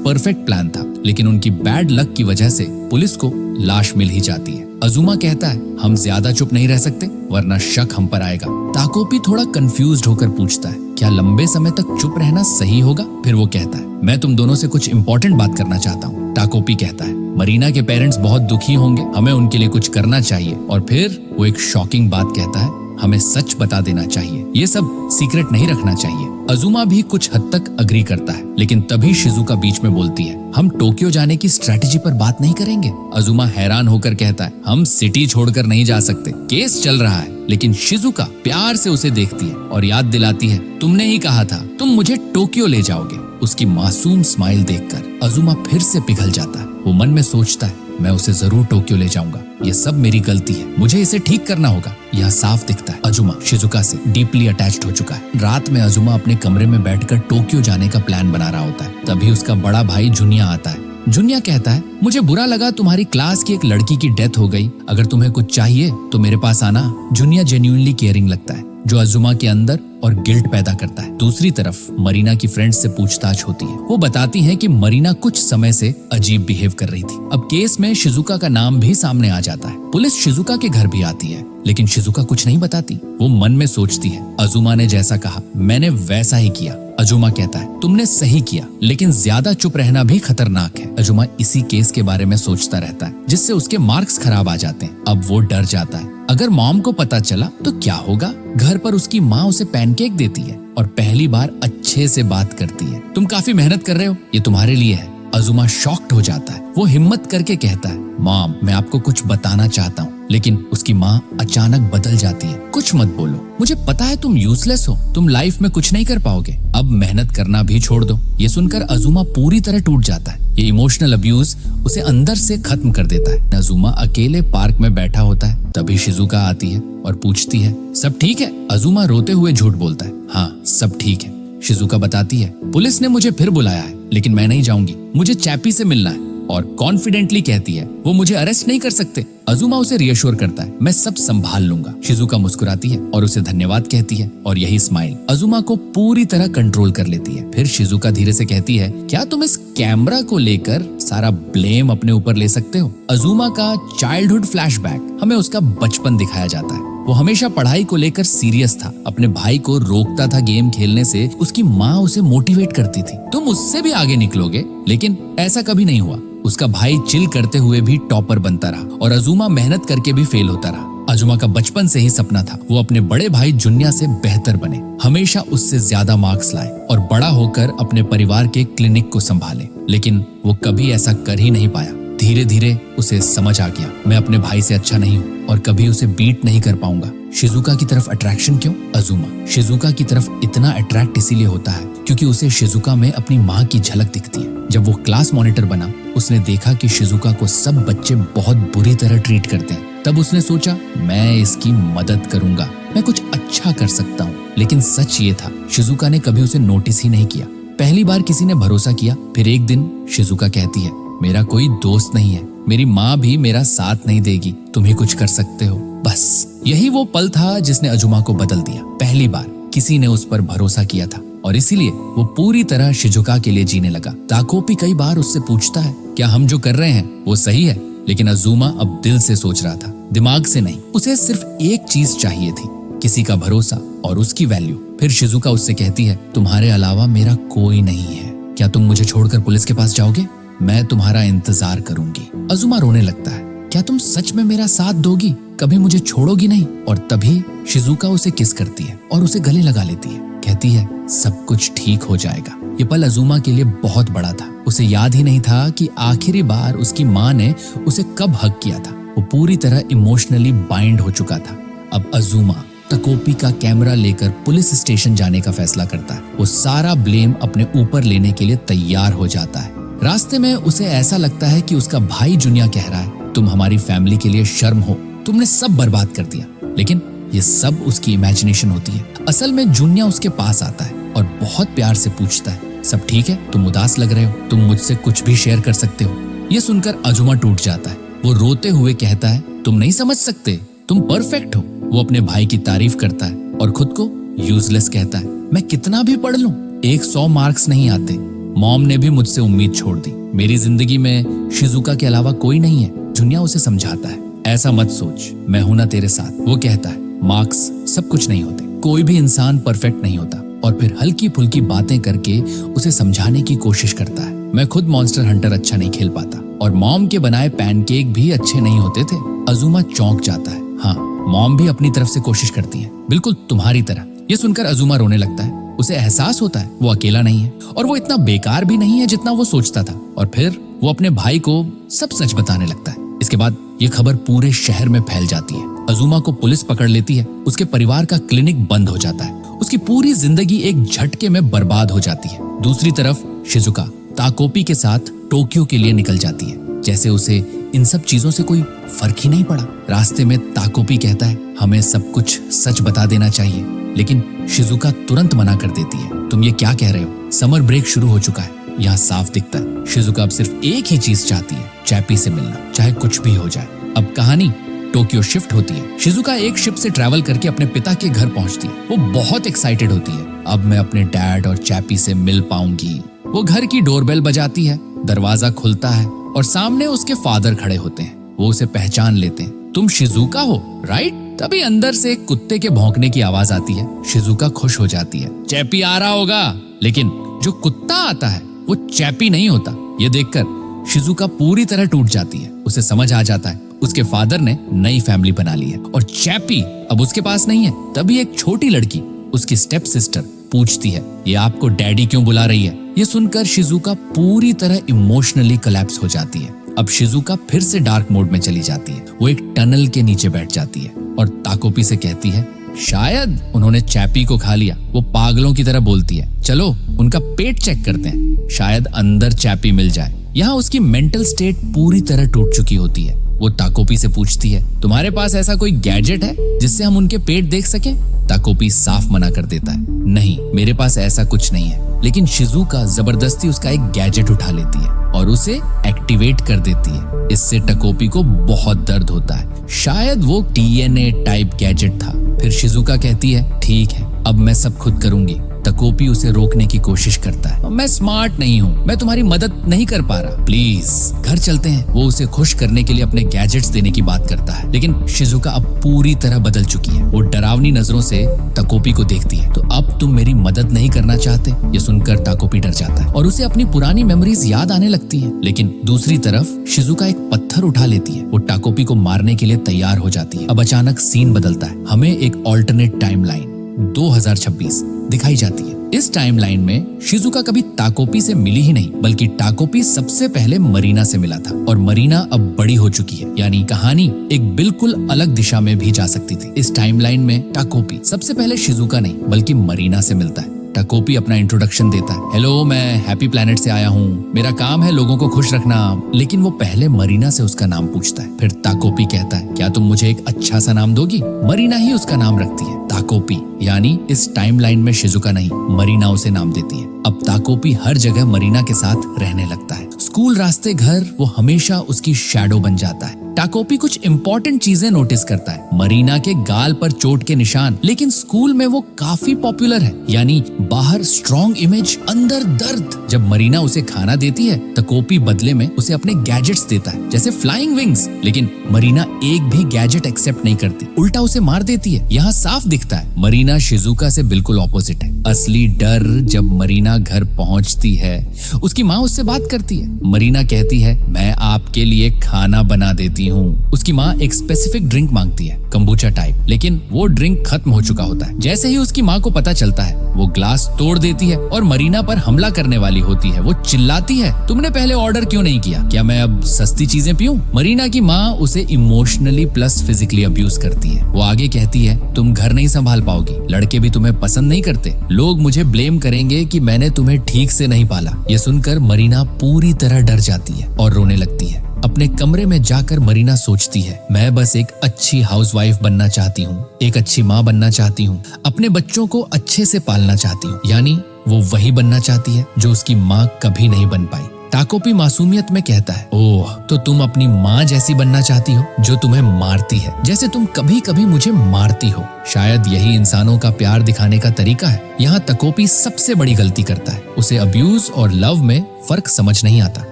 परफेक्ट प्लान था, लेकिन उनकी बैड लक की वजह से पुलिस को लाश मिल ही जाती है। अजुमा कहता है हम ज्यादा चुप नहीं रह सकते वरना शक हम पर आएगा। ताकोपी थोड़ा कंफ्यूज्ड होकर पूछता है क्या लंबे समय तक चुप रहना सही होगा? फिर वो कहता है मैं तुम दोनों से कुछ इंपॉर्टेंट बात करना चाहता हूँ। ताकोपी कहता है मरीना के पेरेंट्स बहुत दुखी होंगे, हमें उनके लिए कुछ करना चाहिए। और फिर वो एक शॉकिंग बात कहता है हमें सच बता देना चाहिए, ये सब सीक्रेट नहीं रखना चाहिए। अजुमा भी कुछ हद तक अग्री करता है, लेकिन तभी शिजुका बीच में बोलती है हम टोक्यो जाने की स्ट्रेटेजी पर बात नहीं करेंगे। अजुमा हैरान होकर कहता है हम सिटी छोड़कर नहीं जा सकते, केस चल रहा है। लेकिन शिजुका प्यार से उसे देखती है और याद दिलाती है तुमने ही कहा था तुम मुझे टोक्यो ले जाओगे। उसकी मासूम स्माइल देखकर अजुमा फिर से पिघल जाता है। वो मन में सोचता है मैं उसे जरूर टोक्यो ले जाऊंगा, ये सब मेरी गलती है, मुझे इसे ठीक करना होगा। यह साफ दिखता है अजुमा शिजुका से डीपली अटैच्ड हो चुका है। रात में अजुमा अपने कमरे में बैठकर टोक्यो जाने का प्लान बना रहा होता है। तभी उसका बड़ा भाई जुनिया आता है। जुनिया कहता है मुझे बुरा लगा तुम्हारी क्लास की एक लड़की की डेथ हो गई, अगर तुम्हें कुछ चाहिए तो मेरे पास आना। जुनिया जेन्युइनली केयरिंग लगता है, जो अजुमा के अंदर और गिल्ट पैदा करता है। दूसरी तरफ मरीना की फ्रेंड्स से पूछताछ होती है। वो बताती हैं कि मरीना कुछ समय से अजीब बिहेव कर रही थी। अब केस में शिजुका का नाम भी सामने आ जाता है। पुलिस शिजुका के घर भी आती है, लेकिन शिजुका कुछ नहीं बताती। वो मन में सोचती है अजुमा ने जैसा कहा मैंने वैसा ही किया। अजुमा कहता है तुमने सही किया, लेकिन ज्यादा चुप रहना भी खतरनाक है। अजुमा इसी केस के बारे में सोचता रहता है, जिससे उसके मार्क्स खराब आ जाते हैं। अब वो डर जाता है अगर मॉम को पता चला तो क्या होगा। घर पर उसकी माँ उसे पैनकेक देती है और पहली बार अच्छे से बात करती है। तुम काफी मेहनत कर रहे हो, ये तुम्हारे लिए है। अजुमा शॉक्ड हो जाता है। वो हिम्मत करके कहता है मॉम मैं आपको कुछ बताना चाहता हूँ, लेकिन उसकी माँ अचानक बदल जाती है। कुछ मत बोलो, मुझे पता है तुम यूजलेस हो, तुम लाइफ में कुछ नहीं कर पाओगे, अब मेहनत करना भी छोड़ दो। ये सुनकर अजुमा पूरी तरह टूट जाता है। ये इमोशनल अब्यूज उसे अंदर से खत्म कर देता है। अजुमा अकेले पार्क में बैठा होता है। तभी शिजुका आती है और पूछती है सब ठीक है? अजुमा रोते हुए झूठ बोलता है हाँ सब ठीक है। शिजुका बताती है पुलिस ने मुझे फिर बुलाया है, लेकिन मैं नहीं जाऊंगी, मुझे चैपी से मिलना है। और कॉन्फिडेंटली कहती है वो मुझे अरेस्ट नहीं कर सकते। अजुमा उसे रियश्योर करता है मैं सब संभाल लूंगा। शिजुका मुस्कुराती है और उसे धन्यवाद कहती है, और यही स्माइल अजुमा को पूरी तरह कंट्रोल कर लेती है। फिर शिजुका धीरे से कहती है क्या तुम इस कैमरा को लेकर सारा ब्लेम अपने ऊपर ले सकते हो? अजुमा का चाइल्डहुड फ्लैशबैक हमें उसका बचपन दिखाया जाता है। वो हमेशा पढ़ाई को लेकर सीरियस था, अपने भाई को रोकता था गेम खेलने से, उसकी माँ उसे मोटिवेट करती थी तुम उससे भी आगे निकलोगे, लेकिन ऐसा कभी नहीं हुआ। उसका भाई चिल करते हुए भी टॉपर बनता रहा और अजुमा मेहनत करके भी फेल होता रहा। अजुमा का बचपन से ही सपना था वो अपने बड़े भाई जुन्या से बेहतर बने, हमेशा उससे ज्यादा मार्क्स लाए और बड़ा होकर अपने परिवार के क्लिनिक को संभाले, लेकिन वो कभी ऐसा कर ही नहीं पाया। धीरे धीरे उसे समझ आ गया मैं अपने भाई से अच्छा नहीं हूँ और कभी उसे बीट नहीं कर पाऊंगा। शिजुका की तरफ अट्रैक्शन क्यों? अजुमा शिजुका की तरफ इतना अट्रैक्ट इसीलिए होता है क्योंकि उसे शिजुका में अपनी माँ की झलक दिखती है। जब वो क्लास मॉनिटर बना उसने देखा कि शिजुका को सब बच्चे बहुत बुरी तरह ट्रीट करते हैं। तब उसने सोचा मैं इसकी मदद करूंगा, मैं कुछ अच्छा कर सकता हूँ। लेकिन सच ये था शिजुका ने कभी उसे नोटिस ही नहीं किया। पहली बार किसी ने भरोसा किया। फिर एक दिन शिजुका कहती है मेरा कोई दोस्त नहीं है, मेरी माँ भी मेरा साथ नहीं देगी, तुम ही कुछ कर सकते हो। बस यही वो पल था जिसने अजुमा को बदल दिया। पहली बार किसी ने उस पर भरोसा किया था और इसीलिए वो पूरी तरह शिजुका के लिए जीने लगा। ताकोपी कई बार उससे पूछता है क्या हम जो कर रहे हैं वो सही है, लेकिन अजुमा अब दिल से सोच रहा था, दिमाग से नहीं। उसे सिर्फ एक चीज चाहिए थी, किसी का भरोसा और उसकी वैल्यू। फिर शिजुका उससे कहती है तुम्हारे अलावा मेरा कोई नहीं है, क्या तुम मुझे छोड़कर पुलिस के पास जाओगे? मैं तुम्हारा इंतजार करूंगी। अजुमा रोने लगता है क्या तुम सच में मेरा साथ दोगी? कभी मुझे छोड़ोगी नहीं। और तभी शिजुका उसे किस करती है और उसे गले लगा लेती है। कहती है सब कुछ ठीक हो जाएगा। ये पल अजुमा के लिए बहुत बड़ा था। उसे याद ही नहीं था कि आखिरी बार उसकी माँ ने उसे कब हग किया था। वो पूरी तरह इमोशनली बाइंड हो चुका था। अब अजुमा ताकोपी का कैमरा लेकर पुलिस स्टेशन जाने का फैसला करता है। वो सारा ब्लेम अपने ऊपर लेने के लिए तैयार हो जाता है। रास्ते में उसे ऐसा लगता है कि उसका भाई जुनिया कह रहा है तुम हमारी फैमिली के लिए शर्म हो, तुमने सब बर्बाद कर दिया। लेकिन ये सब उसकी इमेजिनेशन होती है। असल में जुनिया उसके पास आता है और बहुत प्यार से पूछता है सब ठीक है, तुम उदास लग रहे हो, तुम मुझसे कुछ भी शेयर कर सकते हो। ये सुनकर अजुमा टूट जाता है। वो रोते हुए कहता है तुम नहीं समझ सकते, तुम परफेक्ट हो। वो अपने भाई की तारीफ करता है और खुद को यूजलेस कहता है। मैं कितना भी पढ़ लूं 100 मार्क्स नहीं आते। मॉम ने भी मुझसे उम्मीद छोड़ दी। मेरी जिंदगी में शिजुका के अलावा कोई नहीं है। जुनिया उसे समझाता है ऐसा मत सोच, मैं हूं ना तेरे साथ। वो कहता है मार्क्स सब कुछ नहीं होते, कोई भी इंसान परफेक्ट नहीं होता। और फिर हल्की फुल्की बातें करके उसे समझाने की कोशिश करता है मैं खुद मॉन्स्टर हंटर अच्छा नहीं खेल पाता और मॉम के बनाए पैनकेक भी अच्छे नहीं होते थे। अजुमा चौंक जाता है। हाँ, मॉम भी अपनी तरफ से कोशिश करती है, बिल्कुल तुम्हारी तरह। ये सुनकर अजुमा रोने लगता है। उसे एहसास होता है वो अकेला नहीं है और वो इतना बेकार भी नहीं है जितना वो सोचता था। और फिर वो अपने भाई को सब सच बताने लगता है। इसके बाद ये खबर पूरे शहर में फैल जाती है। अजुमा को पुलिस पकड़ लेती है। उसके परिवार का क्लिनिक बंद हो जाता है। उसकी पूरी जिंदगी एक झटके में बर्बाद हो जाती है। दूसरी तरफ शिजुका ताकोपी के साथ टोक्यो के लिए निकल जाती है, जैसे उसे इन सब चीजों से कोई फर्क ही नहीं पड़ा। रास्ते में ताकोपी कहता है हमें सब कुछ सच बता देना चाहिए, लेकिन शिजुका तुरंत मना कर देती है। तुम ये क्या कह रहे हो, समर ब्रेक शुरू हो चुका है, यहाँ साफ दिखता है। शिजुका अब सिर्फ एक ही चीज चाहती है, चैपी से मिलना, चाहे कुछ भी हो जाए। अब कहानी टोक्यो शिफ्ट होती है। शिजुका एक शिप से ट्रैवल करके अपने पिता के घर पहुंचती है। वो बहुत एक्साइटेड होती है, अब मैं अपने डैड और चैपी से मिल पाऊंगी। वो घर की डोरबेल बजाती है, दरवाजा खुलता है और सामने उसके फादर खड़े होते हैं। वो उसे पहचान लेते हैं। तुम शिजुका हो, राइट? तभी अंदर से एक कुत्ते के भौंकने की आवाज आती है। शिजुका खुश हो जाती है, चैपी आ रहा होगा। लेकिन जो कुत्ता आता है वो चैपी नहीं होता। ये देखकर शिजुका पूरी तरह टूट जाती है। उसे समझ आ जाता है उसके फादर ने नई फैमिली बना ली है और चैपी अब उसके पास नहीं है। तभी एक छोटी लड़की, उसकी स्टेप सिस्टर, पूछती है ये आपको डैडी क्यों बुला रही है? ये सुनकर शिजुका पूरी तरह इमोशनली कोलैप्स हो जाती है। अब शिजुका फिर से डार्क मोड में चली जाती है। वो एक टनल के नीचे बैठ जाती है और ताकोपी से कहती है शायद उन्होंने चैपी को खा लिया। वो पागलों की तरह बोलती है चलो उनका पेट चेक करते हैं, शायद अंदर चैपी मिल जाए। यहाँ उसकी मेंटल स्टेट पूरी तरह टूट चुकी होती है। वो ताकोपी से पूछती है तुम्हारे पास ऐसा कोई गैजेट है जिससे हम उनके पेट देख सकें? ताकोपी साफ मना कर देता है नहीं, मेरे पास ऐसा कुछ नहीं है। लेकिन शिजुका जबरदस्ती उसका एक गैजेट उठा लेती है और उसे एक्टिवेट कर देती है। इससे ताकोपी को बहुत दर्द होता है। शायद वो DNA टाइप गैजेट था। फिर शिजुका कहती है ठीक है, अब मैं सब खुद करूंगी। ताकोपी उसे रोकने की कोशिश करता है, मैं स्मार्ट नहीं हूँ, मैं तुम्हारी मदद नहीं कर पा रहा, प्लीज घर चलते हैं। वो उसे खुश करने के लिए अपने गैजेट्स देने की बात करता है। लेकिन शिजुका अब पूरी तरह बदल चुकी है। वो डरावनी नजरों से ताकोपी को देखती है। तो अब तुम मेरी मदद नहीं करना चाहते? ये सुनकर ताकोपी डर जाता है और उसे अपनी पुरानी मेमोरीज याद आने लगती है। लेकिन दूसरी तरफ शिजुका एक पत्थर उठा लेती है। वो ताकोपी को मारने के लिए तैयार हो जाती है। अब अचानक सीन बदलता है। हमें एक ऑल्टरनेट टाइमलाइन 2026 दिखाई जाती है। इस टाइमलाइन में शिजुका कभी ताकोपी से मिली ही नहीं, बल्कि ताकोपी सबसे पहले मरीना से मिला था और मरीना अब बड़ी हो चुकी है। यानी कहानी एक बिल्कुल अलग दिशा में भी जा सकती थी। इस टाइमलाइन में ताकोपी सबसे पहले शिजुका नहीं बल्कि मरीना से मिलता है। ताकोपी अपना इंट्रोडक्शन देता है, हेलो मैं हैप्पी प्लैनेट से आया हूँ, मेरा काम है लोगों को खुश रखना। लेकिन वो पहले मरीना से उसका नाम पूछता है। फिर ताकोपी कहता है क्या तुम मुझे एक अच्छा सा नाम दोगी? मरीना ही उसका नाम रखती है, ताकोपी। यानी इस टाइमलाइन में शिजुका नहीं, मरीना उसे नाम देती है। अब ताकोपी हर जगह मरीना के साथ रहने लगता है। स्कूल, रास्ते, घर, वो हमेशा उसकी शैडो बन जाता है। ताकोपी कुछ इंपॉर्टेंट चीजें नोटिस करता है, मरीना के गाल पर चोट के निशान। लेकिन स्कूल में वो काफी पॉपुलर है, यानी बाहर स्ट्रॉन्ग इमेज, अंदर दर्द। जब मरीना उसे खाना देती है, ताकोपी बदले में उसे अपने गैजेट्स देता है, जैसे फ्लाइंग विंग्स। लेकिन मरीना एक भी गैजेट एक्सेप्ट नहीं करती, उल्टा उसे मार देती है। यहाँ साफ दिखता है मरीना शिजुका से बिल्कुल ऑपोजिट है। असली डर जब मरीना घर पहुंचती है, उसकी माँ उससे बात करती है। मरीना कहती है मैं आपके लिए खाना बना देती हूँ। हूँ। उसकी माँ एक स्पेसिफिक ड्रिंक मांगती है, कंबूचा टाइप, लेकिन वो ड्रिंक खत्म हो चुका होता है। जैसे ही उसकी माँ को पता चलता है, वो ग्लास तोड़ देती है और मरीना पर हमला करने वाली होती है। वो चिल्लाती है, तुमने पहले ऑर्डर क्यों नहीं किया? क्या मैं अब सस्ती चीजें पीऊं? मरीना की माँ उसे इमोशनली प्लस फिजिकली अब्यूज करती है। वो आगे कहती है, तुम घर नहीं संभाल पाओगी, लड़के भी तुम्हें पसंद नहीं करते, लोग मुझे ब्लेम करेंगे कि मैंने तुम्हें ठीक से नहीं पाला। ये सुनकर मरीना पूरी तरह डर जाती है और रोने लगती है। अपने कमरे में जाकर मरीना सोचती है, मैं बस एक अच्छी हाउसवाइफ बनना चाहती हूँ, एक अच्छी माँ बनना चाहती हूँ, अपने बच्चों को अच्छे से पालना चाहती हूँ। यानी वो वही बनना चाहती है जो उसकी माँ कभी नहीं बन पाई। टाकोपी मासूमियत में कहता है, ओह, तो तुम अपनी माँ जैसी बनना चाहती हो जो तुम्हें मारती है, जैसे तुम कभी कभी मुझे मारती हो। शायद यही इंसानों का प्यार दिखाने का तरीका है। यहाँ टाकोपी सबसे बड़ी गलती करता है। उसे अब्यूज और लव में फर्क समझ नहीं आता।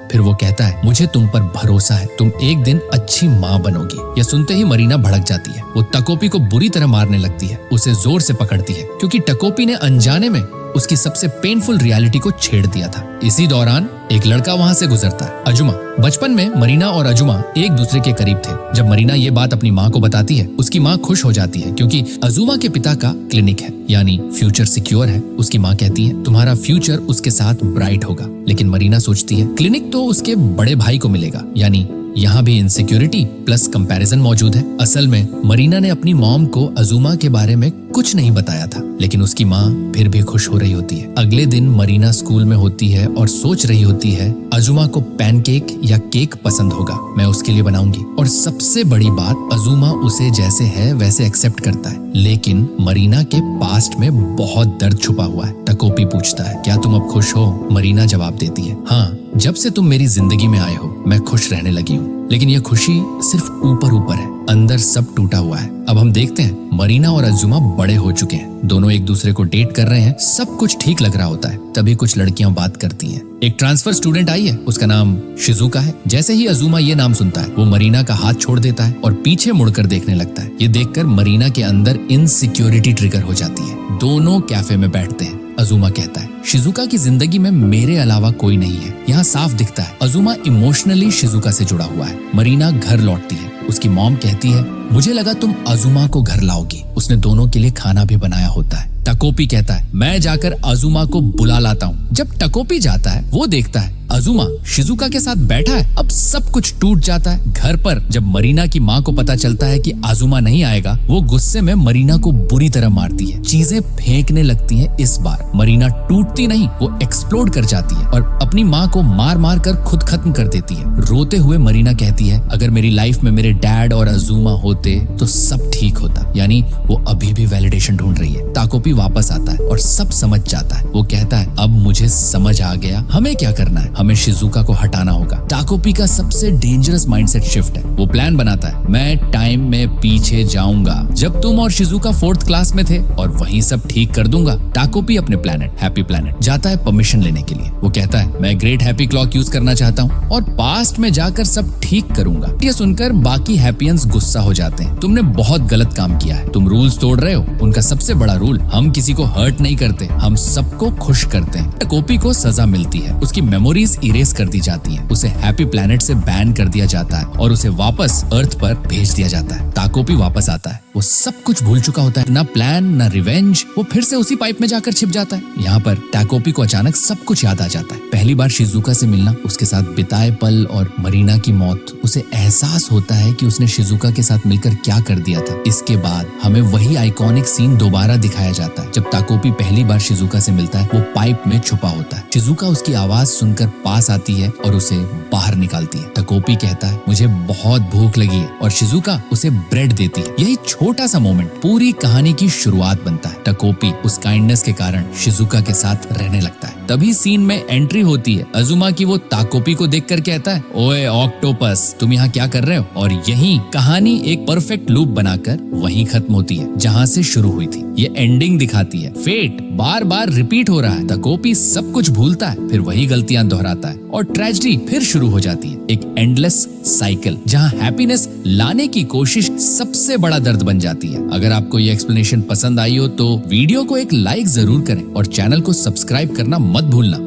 फिर वो कहता है, मुझे तुम पर भरोसा है, तुम एक दिन अच्छी माँ बनोगी। यह सुनते ही मरीना भड़क जाती है। वो टाकोपी को बुरी तरह मारने लगती है, उसे जोर से पकड़ती है, क्योंकि टाकोपी ने अनजाने में उसकी सबसे पेनफुल रियलिटी को छेड़ दिया था। इसी दौरान एक लड़का वहाँ से गुजरता है, अजुमा। बचपन में मरीना और अजुमा एक दूसरे के करीब थे। जब मरीना ये बात अपनी माँ को बताती है, उसकी माँ खुश हो जाती है, क्योंकि अजुमा के पिता का क्लिनिक है, यानी फ्यूचर सिक्योर है। उसकी माँ कहती है, तुम्हारा फ्यूचर उसके साथ ब्राइट होगा। लेकिन मरीना सोचती है, क्लिनिक तो उसके बड़े भाई को मिलेगा, यानी यहाँ भी इनसिक्योरिटी प्लस कंपैरिजन मौजूद है। असल में मरीना ने अपनी मॉम को अजुमा के बारे में कुछ नहीं बताया था, लेकिन उसकी माँ फिर भी खुश हो रही होती है। अगले दिन मरीना स्कूल में होती है और सोच रही होती है, अजुमा को पैनकेक या केक पसंद होगा, मैं उसके लिए बनाऊंगी। और सबसे बड़ी बात, अजुमा उसे जैसे है वैसे एक्सेप्ट करता है। लेकिन मरीना के पास्ट में बहुत दर्द छुपा हुआ है। टाकोपी पूछता है, क्या तुम अब खुश हो? मरीना जवाब देती है, हाँ, जब से तुम मेरी जिंदगी में आए हो मैं खुश रहने लगी हूँ। लेकिन यह खुशी सिर्फ ऊपर ऊपर है, अंदर सब टूटा हुआ है। अब हम देखते हैं, मरीना और अजुमा बड़े हो चुके हैं, दोनों एक दूसरे को डेट कर रहे हैं, सब कुछ ठीक लग रहा होता है। तभी कुछ लड़कियां बात करती हैं। एक ट्रांसफर स्टूडेंट आई है, उसका नाम शिजुका है। जैसे ही अजुमा ये नाम सुनता है, वो मरीना का हाथ छोड़ देता है और पीछे मुड़कर देखने लगता है। ये देखकर मरीना के अंदर इनसिक्योरिटी ट्रिगर हो जाती है। दोनों कैफे में बैठते हैं। अजुमा कहता है, शिजुका की जिंदगी में मेरे अलावा कोई नहीं है। यहाँ साफ दिखता है अजुमा इमोशनली शिजुका से जुड़ा हुआ है। मरीना घर लौटती है। उसकी मॉम कहती है, मुझे लगा तुम अजुमा को घर लाओगी, उसने दोनों के लिए खाना भी बनाया होता है। टाकोपी कहता है, मैं जाकर अजुमा को बुला लाता हूँ। जब टाकोपी जाता है, वो देखता है अजुमा शिजुका के साथ बैठा है। अब सब कुछ टूट जाता है। घर पर जब मरीना की माँ को पता चलता है कि अजुमा नहीं आएगा, वो गुस्से में मरीना को बुरी तरह मारती है, चीजें फेंकने लगती हैं। इस बार मरीना टूटती नहीं, वो एक्सप्लोड कर जाती है और अपनी माँ को मार मार कर खुद खत्म कर देती है। रोते हुए मरीना कहती है, अगर मेरी लाइफ में मेरे डैड और अजुमा होते तो सब ठीक होता। यानी वो अभी भी वैलिडेशन ढूंढ रही है। टाकोपी वापस आता है और सब समझ जाता है। वो कहता है, अब मुझे समझ आ गया, हमें क्या करना है, हमें शिजुका को हटाना होगा। टाकोपी का सबसे डेंजरस माइंडसेट शिफ्ट है। वो प्लान बनाता है, मैं टाइम में पीछे जाऊंगा, जब तुम और शिजुका 4th क्लास में थे, और वहीं सब ठीक कर दूंगा। टाकोपी अपने प्लेनेट हैप्पी प्लेनेट जाता है परमिशन लेने के लिए। वो कहता है, मैं ग्रेट हैप्पी क्लॉक यूज करना चाहता हूँ और पास्ट में जाकर सब ठीक करूंगा। ये सुनकर बाकी हैप्पियंस गुस्सा हो जाते हैं। तुमने बहुत गलत काम किया है, तुम रूल्स तोड़ रहे हो। उनका सबसे बड़ा रूल, हम किसी को हर्ट नहीं करते, हम सबको खुश करते हैं। टाकोपी को सजा मिलती है, उसकी मेमोरीज इरेज कर दी जाती हैं, उसे हैप्पी प्लेनेट से बैन कर दिया जाता है और उसे वापस अर्थ पर भेज दिया जाता है। टाकोपी वापस आता है, वो सब कुछ भूल चुका होता है, ना प्लान ना रिवेंज। वो फिर से उसी पाइप में जाकर छिप जाता है। यहाँ पर टाकोपी को अचानक सब कुछ याद आ जाता है, पहली बार शिजुका से मिलना, उसके साथ बिताए पल और मरीना की मौत। उसे एहसास होता है कि उसने शिजुका के साथ मिलकर क्या कर दिया था। इसके बाद हमें वही आइकॉनिक सीन दोबारा दिखाया जाता है, जब टाकोपी पहली बार शिजुका से मिलता है। वो पाइप में छुपा होता है। शिजुका उसकी आवाज सुनकर पास आती है और उसे बाहर निकालती है। टाकोपी कहता है, मुझे बहुत भूख लगी है, और शिजुका उसे ब्रेड देती है। यही छोटा सा मोमेंट पूरी कहानी की शुरुआत बनता है। टाकोपी उस काइंडनेस के कारण शिजुका के साथ रहने लगता है। तभी सीन में एंट्री होती है अजुमा की। वो टाकोपी को देखकर कहता है, ओए ऑक्टोपस, तुम यहाँ क्या कर रहे हो? और यही कहानी एक परफेक्ट लूप बनाकर वहीं खत्म होती है जहाँ से शुरू हुई थी। ये एंडिंग दिखाती है, फेट बार बार रिपीट हो रहा है। टाकोपी सब कुछ भूलता है, फिर वही गलतियां दोहराता है और ट्रेजेडी फिर शुरू हो जाती है। एक एंडलेस साइकिल जहाँ हैप्पीनेस लाने की कोशिश सबसे बड़ा दर्द बन जाती है। अगर आपको ये एक्सप्लेनेशन पसंद आई हो तो वीडियो को एक लाइक जरूर करें और चैनल को सब्सक्राइब करना मत भूलना।